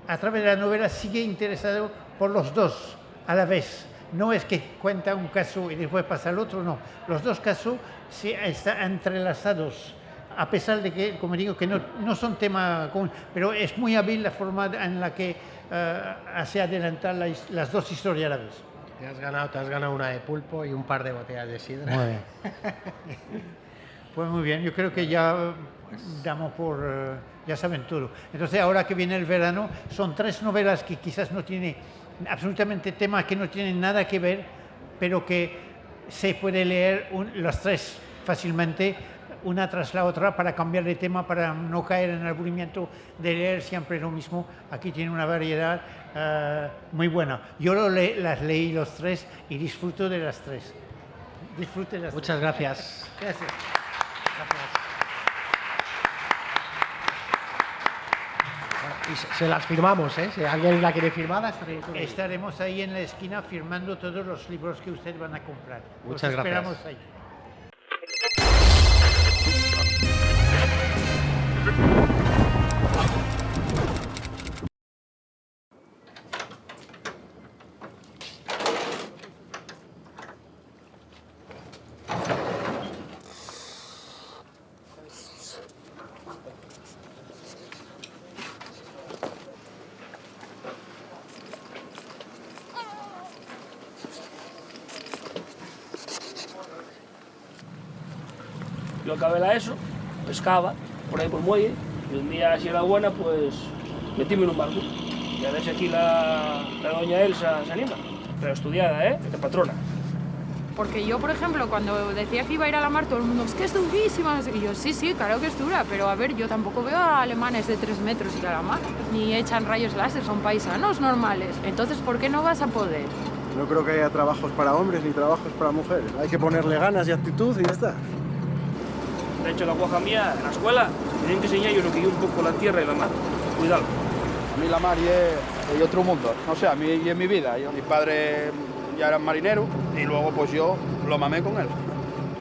a través de la novela sigue interesado por los dos a la vez. No es que cuenta un caso y después pasa al otro, no. Los dos casos están entrelazados, a pesar de que, como digo, que no son tema común, pero es muy hábil la forma en la que hace adelantar las dos historias a la vez. Te has ganado una de pulpo y un par de botellas de sidra. Muy bien. Pues muy bien, yo creo que ya damos por... ya saben todo. Entonces, ahora que viene el verano, son 3 novelas que quizás no tienen absolutamente temas que no tienen nada que ver, pero que se puede leer las 3 fácilmente, una tras la otra, para cambiar de tema, para no caer en el aburrimiento de leer siempre lo mismo. Aquí tiene una variedad muy buena. Yo las leí los 3 y disfruto de las 3. Disfrute las Muchas 3. gracias. Gracias. Y se las firmamos, ¿eh? Si alguien la quiere firmada, estaremos ahí en la esquina firmando todos los libros que ustedes van a comprar. Muchas gracias. Esperamos ahí. Yo acabé la ESO, pescaba por ahí por el muelle, y un día, si era buena, pues metíme en un barco. Y a ver si aquí la doña Elsa se anima. Pero estudiada, ¿eh? De patrona. Porque yo, por ejemplo, cuando decía que iba a ir a la mar, todo el mundo, es que es durísima. Y yo, sí, claro que es dura, pero a ver, yo tampoco veo a alemanes de 3 metros ir a la mar, ni echan rayos láser, son paisanos normales. Entonces, ¿por qué no vas a poder? No creo que haya trabajos para hombres ni trabajos para mujeres. Hay que ponerle ganas y actitud y ya está. De hecho, la guaja mía, en la escuela, tienen que enseñar yo lo que yo un poco la tierra y la mar. Cuidado. A mí la mar es otro mundo. No sé, a mí y en mi vida. Mi padre ya era marinero y luego pues yo lo mamé con él.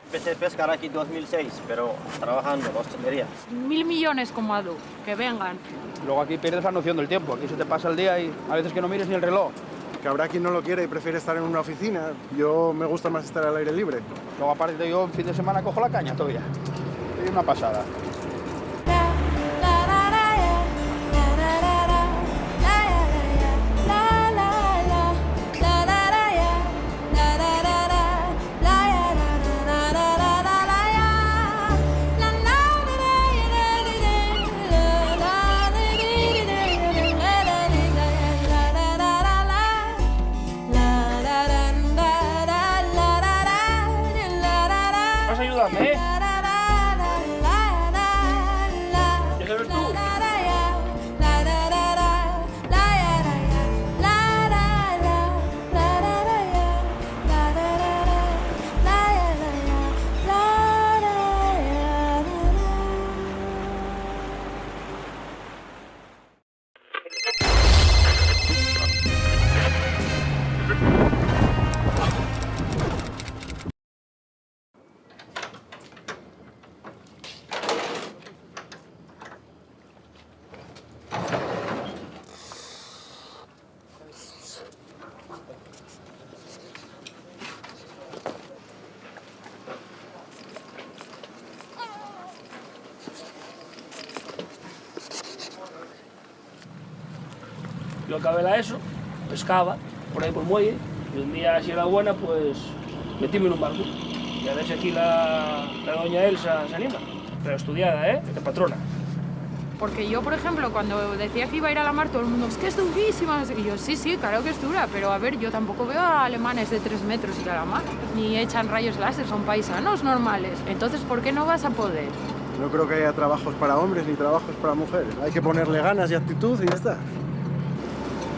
Empecé a pescar aquí en 2006, pero trabajando en hostelería. 1000 millones como Adu, que vengan. Luego aquí pierdes la noción del tiempo. Aquí se te pasa el día y a veces que no mires ni el reloj. Que habrá quien no lo quiere y prefiere estar en una oficina. Yo me gusta más estar al aire libre. Luego aparte yo en fin de semana cojo la caña todavía. Es una pasada. Vas a ayudarme, ¿eh? ¿Ya sabes tú? Yo acabé la ESO, pescaba por ahí por el muelle, y un día, si era buena, pues metíme en un barco. Y a ver si aquí la doña Elsa se anima. Pero estudiada, de patrona. Porque yo, por ejemplo, cuando decía que iba a ir a la mar, todo el mundo, es que es durísima. Y yo, sí, sí, claro que es dura, pero a ver, yo tampoco veo a alemanes de 3 metros ir a la mar, ni echan rayos láser, son paisanos normales. Entonces, ¿por qué no vas a poder? No creo que haya trabajos para hombres ni trabajos para mujeres. Hay que ponerle ganas y actitud y ya está.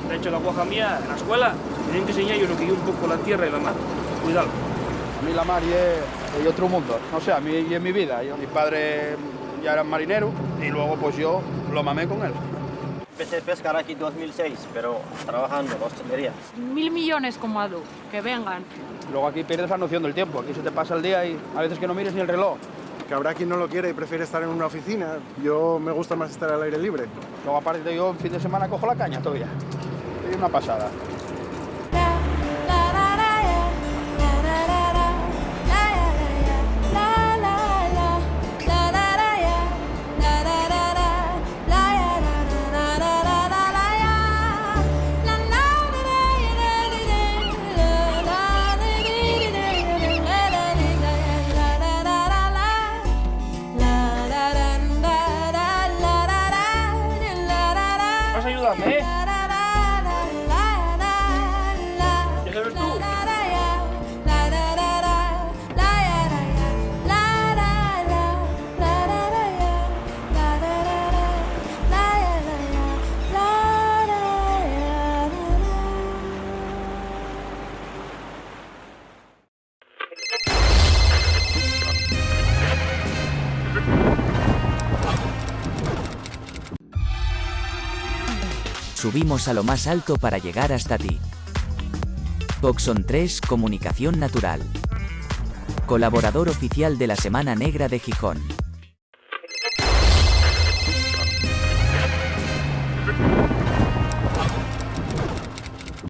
De hecho, la guaja mía, en la escuela, tienen que enseñar yo lo que yo un poco la tierra y la mar. Cuidado. A mí la mar es otro mundo. No sé, a mí y en mi vida. Mi padre ya era marinero y luego pues yo lo mamé con él. Empecé a pescar aquí en 2006, pero trabajando en la hostelería. 1000 millones como Adu, que vengan. Luego aquí pierdes la noción del tiempo. Aquí se te pasa el día y a veces que no mires ni el reloj. Que habrá quien no lo quiere y prefiere estar en una oficina. Yo me gusta más estar al aire libre. Luego aparte yo en fin de semana cojo la caña todavía. Es una pasada. Vas a ayudarme, Ya sabes tú. Subimos a lo más alto para llegar hasta ti. Coxon 3 Comunicación Natural. Colaborador oficial de la Semana Negra de Gijón.